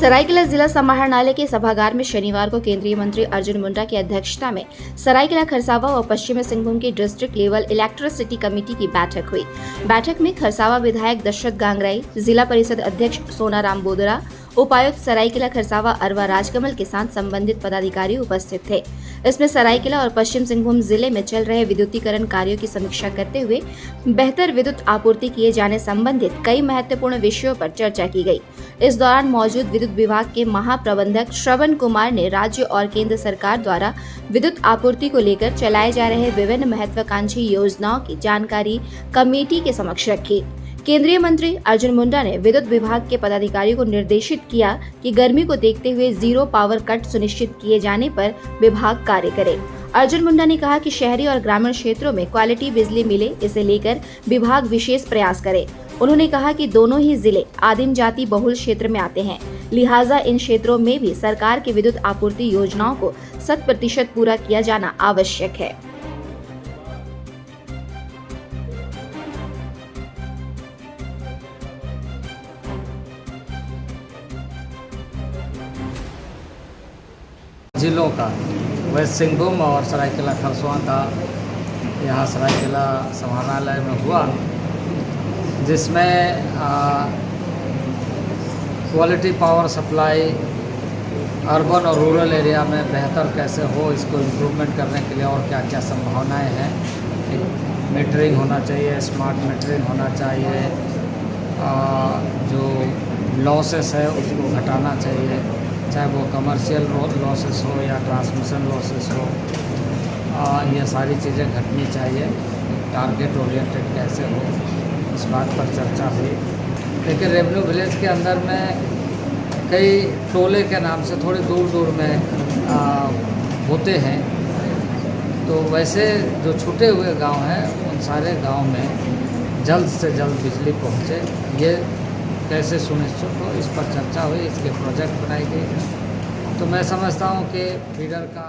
सरायकेला जिला समाहरणालय के सभागार में शनिवार को केंद्रीय मंत्री अर्जुन मुंडा की अध्यक्षता में सरायकेला खरसावा व पश्चिमी सिंहभूम की डिस्ट्रिक्ट लेवल इलेक्ट्रिसिटी कमेटी की बैठक हुई। बैठक में खरसावा विधायक दशरथ गांगराई, जिला परिषद अध्यक्ष सोनाराम बोदरा, उपायुक्त सरायकेला खरसावा अरवा राजकमल के साथ संबंधित पदाधिकारी उपस्थित थे। इसमें सरायकेला और पश्चिम सिंहभूम जिले में चल रहे विद्युतीकरण कार्यों की समीक्षा करते हुए बेहतर विद्युत आपूर्ति किए जाने संबंधित कई महत्वपूर्ण विषयों पर चर्चा की गई। इस दौरान मौजूद विद्युत विभाग के महाप्रबंधक श्रवण कुमार ने राज्य और केंद्र सरकार द्वारा विद्युत आपूर्ति को लेकर चलाए जा रहे विभिन्न महत्वाकांक्षी योजनाओं की जानकारी कमेटी के समक्ष रखी। केंद्रीय मंत्री अर्जुन मुंडा ने विद्युत विभाग के पदाधिकारियों को निर्देशित किया कि गर्मी को देखते हुए जीरो पावर कट सुनिश्चित किए जाने पर विभाग कार्य करे। अर्जुन मुंडा ने कहा कि शहरी और ग्रामीण क्षेत्रों में क्वालिटी बिजली मिले, इसे लेकर विभाग विशेष प्रयास करे। उन्होंने कहा कि दोनों ही जिले आदिम जाति बहुल क्षेत्र में आते हैं, लिहाजा इन क्षेत्रों में भी सरकार की विद्युत आपूर्ति योजनाओं को 100% पूरा किया जाना आवश्यक है। जिलों का वेस्ट सिंहभूम और सरायकेला खरसावा का यहाँ सरायकेला समाहरणालय में हुआ, जिसमें क्वालिटी पावर सप्लाई अर्बन और रूरल एरिया में बेहतर कैसे हो, इसको इम्प्रूवमेंट करने के लिए और क्या क्या संभावनाएं हैं। मीटरिंग होना चाहिए, स्मार्ट मीटरिंग होना चाहिए, जो लॉसेस है उसको घटाना चाहिए, चाहे वो कमर्शियल लॉसेस हो या ट्रांसमिशन लॉसेस हो। ये सारी चीज़ें घटनी चाहिए। टारगेट ओरिएंटेड कैसे हो, इस बात पर चर्चा हुई। लेकिन रेवेन्यू विलेज के अंदर में कई टोले के नाम से थोड़ी दूर दूर में होते हैं, तो वैसे जो छूटे हुए गांव हैं उन सारे गांव में जल्द से जल्द बिजली पहुंचे, ये कैसे सुनिश्चित हो, इस पर चर्चा हुई। इसके प्रोजेक्ट बनाई गई। तो मैं समझता हूँ कि फीडर का